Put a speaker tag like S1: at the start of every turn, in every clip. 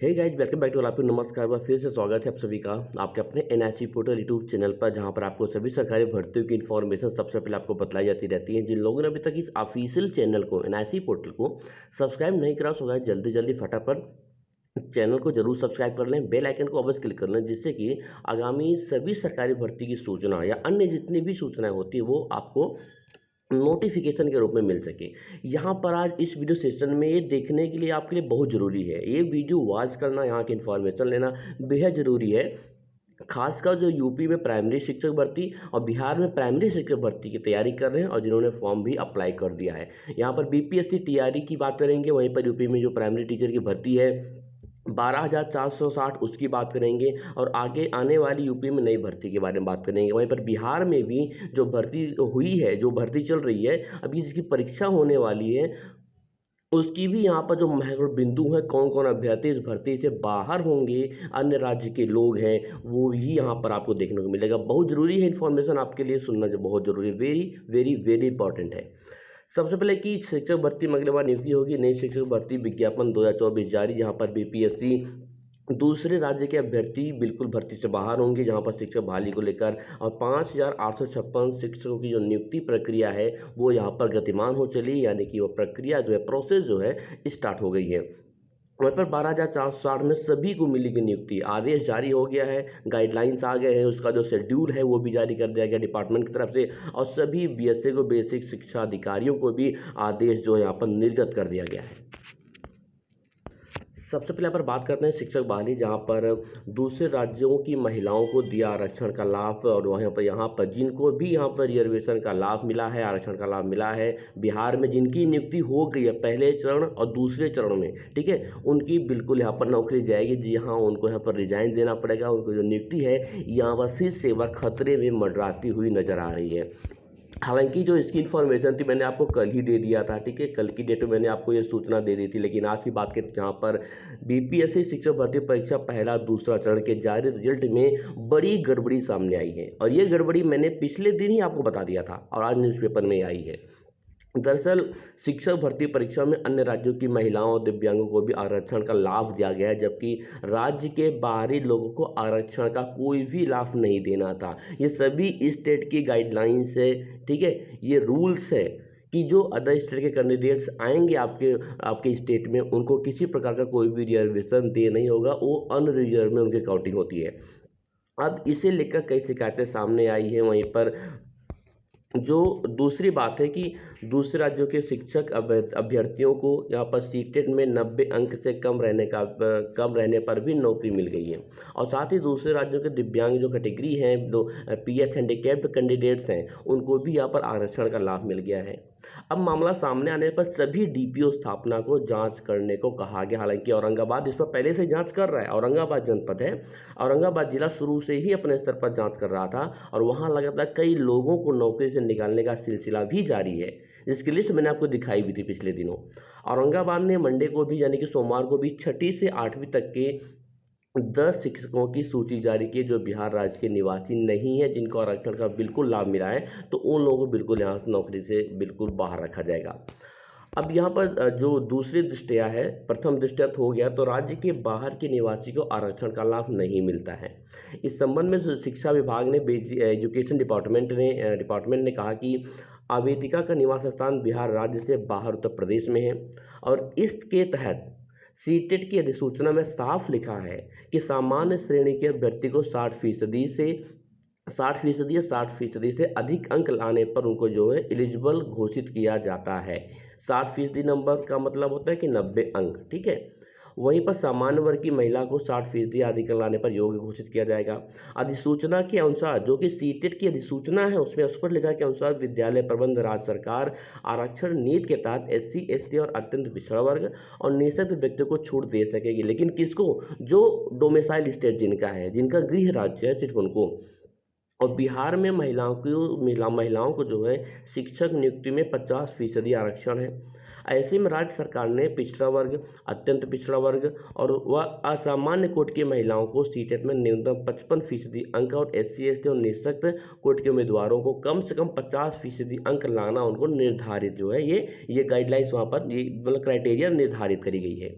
S1: Hey guys, welcome back to आपको नमस्कार। बार फिर से स्वागत है आप सभी का आपके अपने एनआईसी पोर्टल यूट्यूब चैनल पर, जहां पर आपको सभी सरकारी भर्तियों की इन्फॉर्मेशन सबसे पहले आपको बताई जाती रहती है। जिन लोगों ने अभी तक इस ऑफिशियल चैनल को एनआईसी पोर्टल को सब्सक्राइब नहीं करा, सो गाइस जल्दी जल्दी फटाफट चैनल को जरूर सब्सक्राइब कर लें, बेल आइकन को अवश्य क्लिक कर लें, जिससे कि आगामी सभी सरकारी भर्ती की सूचना या अन्य जितनी भी सूचनाएं होती है वो आपको नोटिफिकेशन के रूप में मिल सके। यहाँ पर आज इस वीडियो सेशन में ये देखने के लिए आपके लिए बहुत ज़रूरी है, ये वीडियो वॉच करना, यहाँ की इन्फॉर्मेशन लेना बेहद ज़रूरी है। खासकर जो यूपी में प्राइमरी शिक्षक भर्ती और बिहार में प्राइमरी शिक्षक भर्ती की तैयारी कर रहे हैं और जिन्होंने फॉर्म भी अप्लाई कर दिया है। यहाँ पर बीपीएससी टीआरई की बात करेंगे, वहीं पर यूपी में जो प्राइमरी टीचर की भर्ती है 12,460 उसकी बात करेंगे, और आगे आने वाली यूपी में नई भर्ती के बारे में बात करेंगे। वहीं पर बिहार में भी जो भर्ती हुई है, जो भर्ती चल रही है अभी, जिसकी परीक्षा होने वाली है, उसकी भी यहाँ पर जो महत्वपूर्ण बिंदु है, कौन कौन अभ्यर्थी इस भर्ती से बाहर होंगे, अन्य राज्य के लोग हैं, वो ही यहाँ पर आपको देखने को मिलेगा। बहुत ज़रूरी है, इन्फॉर्मेशन आपके लिए सुनना जो बहुत ज़रूरी है, वेरी वेरी वेरी इंपॉर्टेंट है। सबसे पहले कि शिक्षक भर्ती में अगले बार नियुक्ति होगी, नई शिक्षक भर्ती विज्ञापन 2024 जारी, जहां पर बीपीएससी दूसरे राज्य के अभ्यर्थी बिल्कुल भर्ती से बाहर होंगे, जहां पर शिक्षक बहाली को लेकर और 5,856 शिक्षकों की जो नियुक्ति प्रक्रिया है वो यहां पर गतिमान हो चली, यानी कि वो प्रक्रिया जो है, प्रोसेस जो है, स्टार्ट हो गई है। वहाँ पर 12,460 में सभी को मिलेगी नियुक्ति, आदेश जारी हो गया है, गाइडलाइंस आ गए हैं, उसका जो शेड्यूल है वो भी जारी कर दिया गया डिपार्टमेंट की तरफ से, और सभी बीएसए को, बेसिक शिक्षा अधिकारियों को भी आदेश जो है यहाँ पर निर्गत कर दिया गया है। सबसे पहले पर बात करते हैं शिक्षक बहाली, जहाँ पर दूसरे राज्यों की महिलाओं को दिया आरक्षण का लाभ, और वहाँ पर जिनको भी यहाँ पर रिजर्वेशन का लाभ मिला है, आरक्षण का लाभ मिला है, बिहार में जिनकी नियुक्ति हो गई है पहले चरण और दूसरे चरण में, ठीक है, उनकी बिल्कुल यहाँ पर नौकरी जाएगी। जी हाँ, उनको यहाँ पर रिजाइन देना पड़ेगा, उनको जो नियुक्ति है यहाँ पर फिर से वह खतरे में मंडराती हुई नजर आ रही है। हालांकि जो इसकी इन्फॉर्मेशन थी मैंने आपको कल ही दे दिया था, ठीक है, कल की डेट में मैंने आपको ये सूचना दे दी थी, लेकिन आज की बात करें जहाँ पर बीपीएससी शिक्षक भर्ती परीक्षा पहला दूसरा चरण के जारी रिजल्ट में बड़ी गड़बड़ी सामने आई है, और ये गड़बड़ी मैंने पिछले दिन ही आपको बता दिया था और आज न्यूज़पेपर में आई है। दरअसल शिक्षक भर्ती परीक्षा में अन्य राज्यों की महिलाओं और दिव्यांगों को भी आरक्षण का लाभ दिया गया है, जबकि राज्य के बाहरी लोगों को आरक्षण का कोई भी लाभ नहीं देना था। ये सभी स्टेट की गाइडलाइंस है, ठीक है, ये रूल्स है कि जो अदर स्टेट के कैंडिडेट्स आएंगे आपके आपके स्टेट में, उनको किसी प्रकार का कोई भी रिजर्वेशन दे नहीं होगा, वो अनरिजर्व में उनकी काउंटिंग होती है। अब इसे लेकर कई शिकायतें सामने आई हैं। वहीं पर जो दूसरी बात है कि दूसरे राज्यों के शिक्षक अभ्यर्थियों को यहाँ पर सीटेट में 90 अंक से कम रहने पर भी नौकरी मिल गई है, और साथ ही दूसरे राज्यों के दिव्यांग जो कैटेगरी हैं, जो पीएच हैंडीकैप्ड कैंडिडेट्स हैं, उनको भी यहाँ पर आरक्षण का लाभ मिल गया है। अब मामला सामने आने पर सभी डीपीओ स्थापना को जांच करने को कहा गया। हालांकि औरंगाबाद इस पर पहले से जांच कर रहा है, औरंगाबाद जनपद है, औरंगाबाद जिला शुरू से ही अपने स्तर पर जांच कर रहा था, और वहां लगातार कई लोगों को नौकरी से निकालने का सिलसिला भी जारी है, जिसकी लिस्ट मैंने आपको दिखाई भी थी पिछले दिनों। औरंगाबाद ने मंडे को भी, यानी कि सोमवार को भी, 6ठी से 8वीं तक के 10 शिक्षकों की सूची जारी की जो बिहार राज्य के निवासी नहीं है, जिनको आरक्षण का बिल्कुल लाभ मिला है, तो उन लोगों को बिल्कुल यहाँ नौकरी से बिल्कुल बाहर रखा जाएगा। अब यहाँ पर जो दूसरी दृष्टया है, प्रथम दृष्टया हो गया तो राज्य के बाहर के निवासी को आरक्षण का लाभ नहीं मिलता है। इस संबंध में शिक्षा विभाग ने, एजुकेशन डिपार्टमेंट ने कहा कि आवेदिका का निवास स्थान बिहार राज्य से बाहर उत्तर प्रदेश में है, और इसके तहत सीटेट की अधिसूचना में साफ लिखा है कि सामान्य श्रेणी के अभ्यर्थी को 60% या 60% से अधिक अंक लाने पर उनको जो है एलिजिबल घोषित किया जाता है। 60% नंबर का मतलब होता है कि 90 अंक, ठीक है। वहीं पर सामान्य वर्ग की महिला को 60% अधिक अंक लाने पर योग्य घोषित किया जाएगा। अधिसूचना के अनुसार, जो कि सीटेट की अधिसूचना है, उसमें उस पर लिखा के अनुसार विद्यालय प्रबंध राज्य सरकार आरक्षण नीति के तहत एससी, एसटी और अत्यंत पिछड़ा वर्ग और निःशक्त व्यक्तियों को छूट दे सकेगी, लेकिन किसको? जो डोमिसाइल स्टेट जिनका है, जिनका गृह राज्य है, सिर्फ उनको। और बिहार में महिलाओं को जो है शिक्षक नियुक्ति में 50% आरक्षण है। ऐसे में राज्य सरकार ने पिछड़ा वर्ग, अत्यंत पिछड़ा वर्ग और वह असामान्य कोटि की महिलाओं को सीटेट में न्यूनतम 55% अंक, और एससी, एसटी और निःशक्त कोटि के उम्मीदवारों को कम से कम 50% अंक लाना उनको निर्धारित जो है, ये गाइडलाइंस वहाँ पर, ये मतलब क्राइटेरिया निर्धारित करी गई है।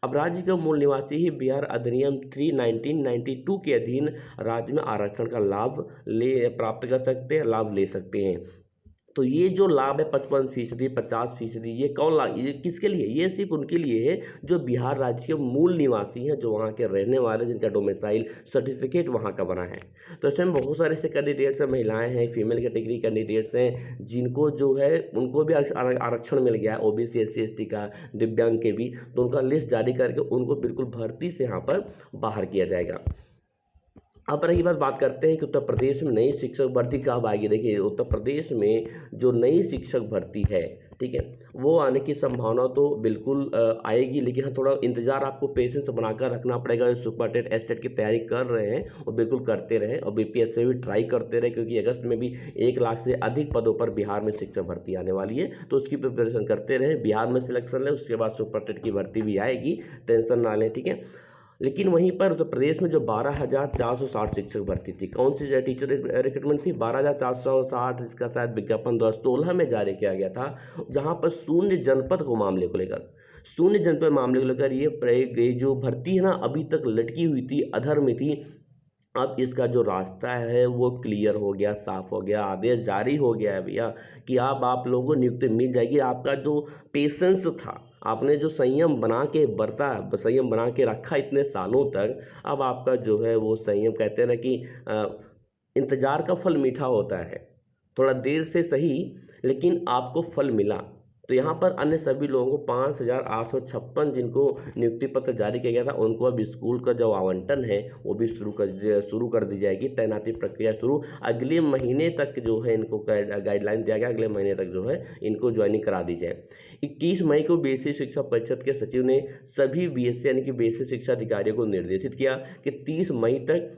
S1: अब राज्य का मूल निवासी ही बिहार अधिनियम 3 1992 के अधीन राज्य में आरक्षण का लाभ ले प्राप्त कर सकते हैं, लाभ ले सकते हैं। तो ये जो लाभ है 55%, 50%, ये कौन लाभ, ये किसके लिए? ये सिर्फ उनके लिए है जो बिहार राज्य के मूल निवासी हैं, जो वहाँ के रहने वाले, जिनका डोमिसाइल सर्टिफिकेट वहाँ का बना है। तो इसमें बहुत सारे ऐसे कैंडिडेट्स हैं, महिलाएं हैं, फीमेल कैटेगरी कैंडिडेट्स हैं, जिनको जो है उनको भी आरक्षण मिल गया है, ओबीसी SC ST का, दिव्यांग के भी। तो उनका लिस्ट जारी करके उनको बिल्कुल भर्ती से यहाँ पर बाहर किया जाएगा। अब रही बात करते हैं कि उत्तर प्रदेश में नई शिक्षक भर्ती कब आएगी। देखिए, उत्तर प्रदेश में जो नई शिक्षक भर्ती है, ठीक है, वो आने की संभावना तो बिल्कुल आएगी, लेकिन हाँ थोड़ा इंतजार, आपको पेशेंस बनाकर रखना पड़ेगा। सुपरटेट एस्टेट की तैयारी कर रहे हैं और बिल्कुल करते रहें, और BPS से भी ट्राई करते रहे, क्योंकि अगस्त में भी 1 लाख से अधिक पदों पर बिहार में शिक्षक भर्ती आने वाली है। तो उसकी प्रिपरेशन करते रहें, बिहार में सिलेक्शन लें, उसके बाद सुपरटेट की भर्ती भी आएगी, टेंशन ना लें, ठीक है। लेकिन वहीं पर उत्तर प्रदेश में जो 12,460 शिक्षक भर्ती थी, कौन सी टीचर रिक्रूटमेंट थी? 12,460, इसका शायद विज्ञापन 2016 में जारी किया गया था, जहां पर शून्य जनपद को मामले को लेकर, शून्य जनपद मामले को लेकर ये जो भर्ती है ना, अभी तक लटकी हुई थी, अधर में थी। अब इसका जो रास्ता है वो क्लियर हो गया, साफ हो गया, आदेश जारी हो गया है भैया, कि अब आप लोगों को नियुक्ति मिल जाएगी। आपका जो पेशेंस था, आपने जो संयम बना के बरता, संयम बना के रखा इतने सालों तक, अब आपका जो है वो संयम, कहते हैं ना कि इंतजार का फल मीठा होता है, थोड़ा देर से सही, लेकिन आपको फल मिला। तो यहाँ पर अन्य सभी लोगों को 5,856 जिनको नियुक्ति पत्र जारी किया गया था, उनको अब स्कूल का जो आवंटन है वो भी शुरू कर दी जाएगी। तैनाती प्रक्रिया शुरू अगले महीने तक जो है, इनको गाइडलाइन दिया गया, अगले महीने तक जो है इनको ज्वाइनिंग करा दी जाए। 21 मई को बेसिक शिक्षा परिषद के सचिव ने सभी BSc यानी कि बेसिक शिक्षा अधिकारियों को निर्देशित किया कि 30 मई तक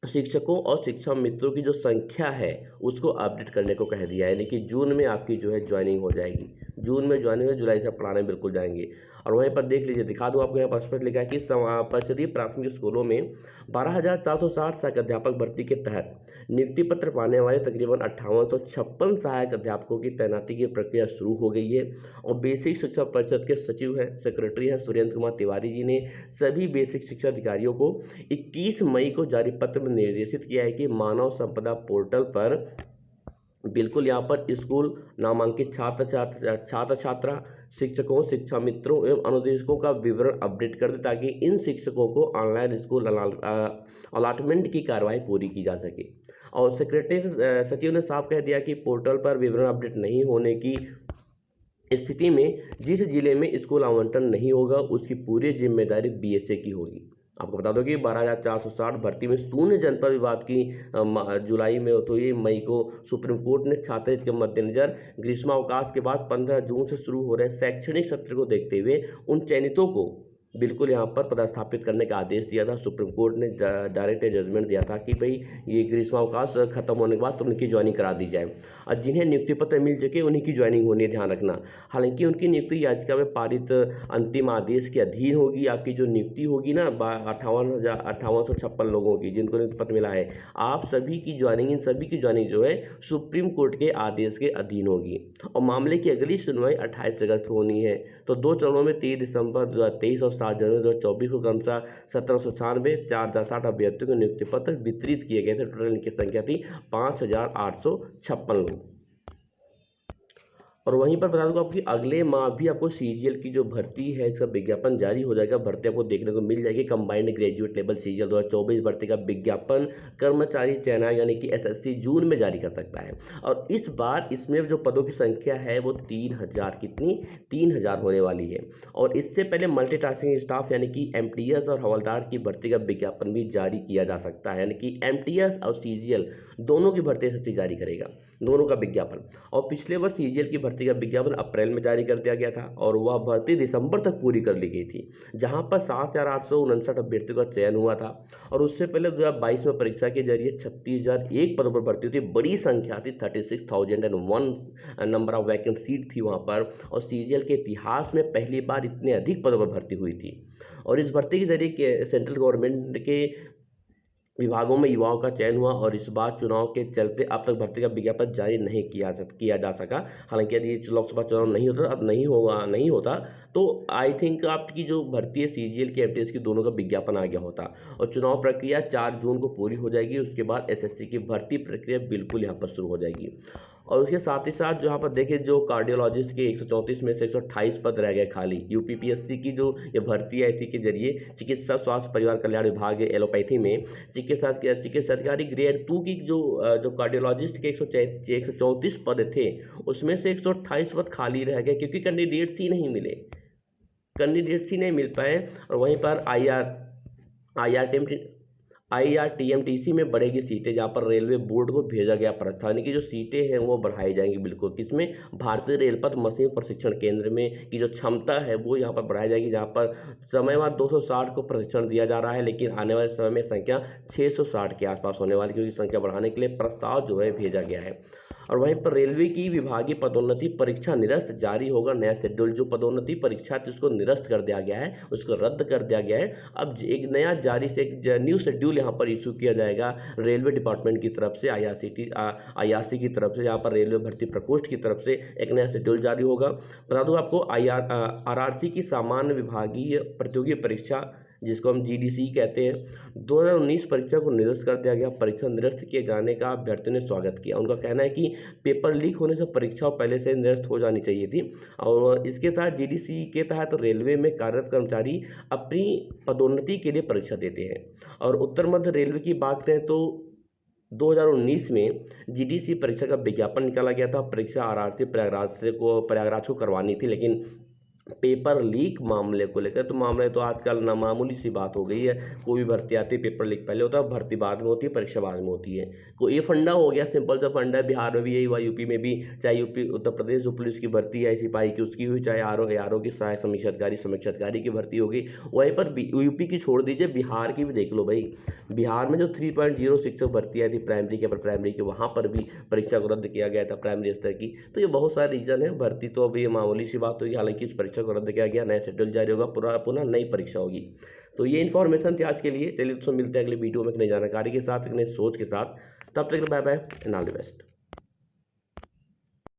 S1: शिक्षकों और शिक्षा मित्रों की जो संख्या है उसको अपडेट करने को कह दिया है, यानी कि जून में आपकी जो है ज्वाइनिंग हो जाएगी। जून में ज्वाइनिंग, जुलाई से पढ़ाने बिल्कुल जाएंगे। और वहीं पर देख लीजिए, दिखा दूँ आपको, यहाँ पर स्पष्ट लिखा है कि परिषदीय प्राथमिक स्कूलों में 12,460 सहायक अध्यापक भर्ती के तहत नियुक्ति पत्र पाने वाले तकरीबन 5856 सहायक अध्यापकों की तैनाती की प्रक्रिया शुरू हो गई है। और बेसिक शिक्षा परिषद के सचिव हैं, सेक्रेटरी हैं सुरेंद्र कुमार तिवारी जी ने सभी बेसिक शिक्षा अधिकारियों को 21 मई को जारी पत्र में निर्देशित किया है कि मानव संपदा पोर्टल पर बिल्कुल यहाँ पर स्कूल नामांकित छात्र छात्रा, शिक्षकों, शिक्षा मित्रों एवं अनुदेशकों का विवरण अपडेट कर दे, ताकि इन शिक्षकों को ऑनलाइन स्कूल अलॉटमेंट की कार्रवाई पूरी की जा सके। और सेक्रेटरी सचिव ने साफ कह दिया कि पोर्टल पर विवरण अपडेट नहीं होने की स्थिति में जिस जिले में स्कूल आवंटन नहीं होगा, उसकी पूरी जिम्मेदारी BSA की होगी। आपको बता दो कि 12,460 भर्ती में शून्य जनपद विवाद की जुलाई में तो ये मई को सुप्रीम कोर्ट ने छात्र हित के मद्देनजर ग्रीष्मावकाश के बाद 15 जून से शुरू हो रहे शैक्षणिक सत्र को देखते हुए उन चयनितों को बिल्कुल यहाँ पर पदस्थापित करने का आदेश दिया था। सुप्रीम कोर्ट ने डायरेक्ट जजमेंट दिया था कि भाई ये ग्रीष्मावकाश खत्म होने के बाद तो उनकी ज्वाइनिंग करा दी जाए, और जिन्हें नियुक्ति पत्र मिल चुके उन्हीं की ज्वाइनिंग होनी है, ध्यान रखना। हालांकि उनकी नियुक्ति याचिका में पारित अंतिम आदेश के अधीन होगी। आपकी जो नियुक्ति होगी ना 58,856 लोगों की जिनको नियुक्ति पत्र मिला है, आप सभी की ज्वाइनिंग, इन सभी की ज्वाइनिंग जो है सुप्रीम कोर्ट के आदेश के अधीन होगी। और मामले की अगली सुनवाई 28 अगस्त को होनी है। तो 2 चरणों में 23 दिसंबर 2023 और 7 जनवरी 2024 को क्रमशः 1796, 4,060 अभ्यर्थियों को नियुक्ति पत्र वितरित किए गए थे। टोटल इनकी संख्या थी 5,856 लोग। और वहीं पर बता दूं आपकी अगले माह भी आपको CGL की जो भर्ती है इसका विज्ञापन जारी हो जाएगा। भर्ती आपको देखने को मिल जाएगी। कंबाइंड ग्रेजुएट लेवल CGL 2024 भर्ती का विज्ञापन कर्मचारी चयन आयोग यानी कि SSC जून में जारी कर सकता है। और इस बार इसमें जो पदों की संख्या है वो 3,000 कितनी 3,000 होने वाली है। और इससे पहले मल्टीटास्किंग स्टाफ यानी कि MTS और हवलदार की भर्ती का विज्ञापन भी जारी किया जा सकता है, यानी कि MTS और CGL दोनों की भर्ती SSC जारी करेगा, दोनों का विज्ञापन। और पिछले वर्ष CGL की भर्ती का विज्ञापन अप्रैल में जारी कर दिया गया था और वह भर्ती दिसंबर तक पूरी कर ली गई थी, जहां पर 7,859 अभ्यर्थियों का चयन हुआ था। और उससे पहले 2022 में परीक्षा के जरिए 36,001 पदों पर भर्ती हुई थी। बड़ी संख्या थी, 36,001 नंबर ऑफ वैकेंट सीट थी वहां पर। और CGL के इतिहास में पहली बार इतने अधिक पदों पर भर्ती हुई थी। और इस भर्ती के जरिए सेंट्रल गवर्नमेंट के विभागों में युवाओं का चयन हुआ और इस बार चुनाव के चलते अब तक भर्ती का विज्ञापन जारी नहीं किया जा सका। हालांकि यदि लोकसभा चुनाव नहीं होता, अब नहीं होता, तो आई थिंक आपकी जो भर्ती है सीजीएल की, एमटीएस की, दोनों का विज्ञापन आ गया होता और चुनाव प्रक्रिया 4 जून को पूरी हो जाएगी। उसके बाद एसएससी की भर्ती प्रक्रिया बिल्कुल यहाँ पर शुरू हो जाएगी। और उसके साथ ही साथ जो यहाँ पर देखें, जो कार्डियोलॉजिस्ट के 134 में से 128 पद रह गए खाली। यूपीपीएससी की जो ये भर्ती आई थी के जरिए चिकित्सा स्वास्थ्य परिवार कल्याण विभाग एलोपैथी में चिकित्सा अधिकारी ग्रेड 2 की जो कार्डियोलॉजिस्ट के 134 पद थे, उसमें से 128 पद खाली रह गए क्योंकि कैंडिडेट्स ही नहीं मिल पाए। और वहीं पर आईआरटीएमटीसी में बढ़ेगी सीटें, जहां पर रेलवे बोर्ड को भेजा गया प्रस्ताव की जो सीटें हैं वो बढ़ाई जाएंगी। बिल्कुल किसमें, भारतीय रेलपथ मशीन प्रशिक्षण केंद्र में की जो क्षमता है वो यहाँ पर बढ़ाई जाएगी, जहाँ पर समयवार 260 को प्रशिक्षण दिया जा रहा है, लेकिन आने वाले समय में संख्या 660 के आसपास होने वाली, क्योंकि संख्या बढ़ाने के लिए प्रस्ताव जो है भेजा गया है। और वहीं पर रेलवे की विभागीय पदोन्नति परीक्षा निरस्त जारी होगा। नया शेड्यूल, जो पदोन्नति परीक्षा थी उसको निरस्त कर दिया गया है, उसको रद्द कर दिया गया है। अब एक नया एक न्यू शेड्यूल यहाँ पर इशू किया जाएगा रेलवे डिपार्टमेंट की तरफ से, आईआरसी की तरफ से। यहाँ पर रेलवे भर्ती प्रकोष्ठ की तरफ से एक नया शेड्यूल जारी होगा। बता दूँ आपको, आरआरसी की सामान्य विभागीय प्रतियोगी परीक्षा, जिसको हम जीडीसी कहते हैं, 2019 परीक्षा को निरस्त कर दिया गया। परीक्षा निरस्त किए जाने का अभ्यर्थियों ने स्वागत किया। उनका कहना है कि पेपर लीक होने से परीक्षा पहले से निरस्त हो जानी चाहिए थी। और इसके तहत जीडीसी के तहत रेलवे में कार्यरत कर्मचारी अपनी पदोन्नति के लिए परीक्षा देते हैं। और उत्तर मध्य रेलवे की बात करें तो 2019 में जीडीसी परीक्षा का विज्ञापन निकाला गया था। परीक्षा आरआरसी प्रयागराज को करवानी थी, लेकिन पेपर लीक मामले को लेकर, तो मामले तो आजकल ना मामूली सी बात हो गई है। कोई भी भर्ती आती है, पेपर लीक पहले होता है, भर्ती बाद में होती है, परीक्षा बाद में होती है। को ये फंडा हो गया, सिंपल सा फंडा है। बिहार में भी यही हुआ, यूपी में भी, चाहे यूपी उत्तर प्रदेश जो पुलिस की भर्ती है सिपाही की उसकी हुई, चाहे आरओ की सहायक समीक्षा अधिकारी की भर्ती होगी। वहीं पर यूपी की छोड़ दीजिए, बिहार की भी देख लो भाई। बिहार में जो 3.0 शिक्षक भर्ती आई थी प्राइमरी के, प्राइमरी के, वहाँ पर भी परीक्षा को रद्द किया गया था प्राइमरी स्तर की। तो ये बहुत सारे रीजन है। भर्ती तो अभी मामूली सी बात होगी, हालांकि इस परीक्षा को रद्द किया गया, नया शेड्यूल जारी होगा, पुनः नई परीक्षा होगी। तो ये इन्फॉर्मेशन थी आज के लिए। चलिए दोस्तों, मिलते हैं अगले वीडियो में एक नई जानकारी के साथ, एक नई सोच के साथ। तब तक bye bye and all the best.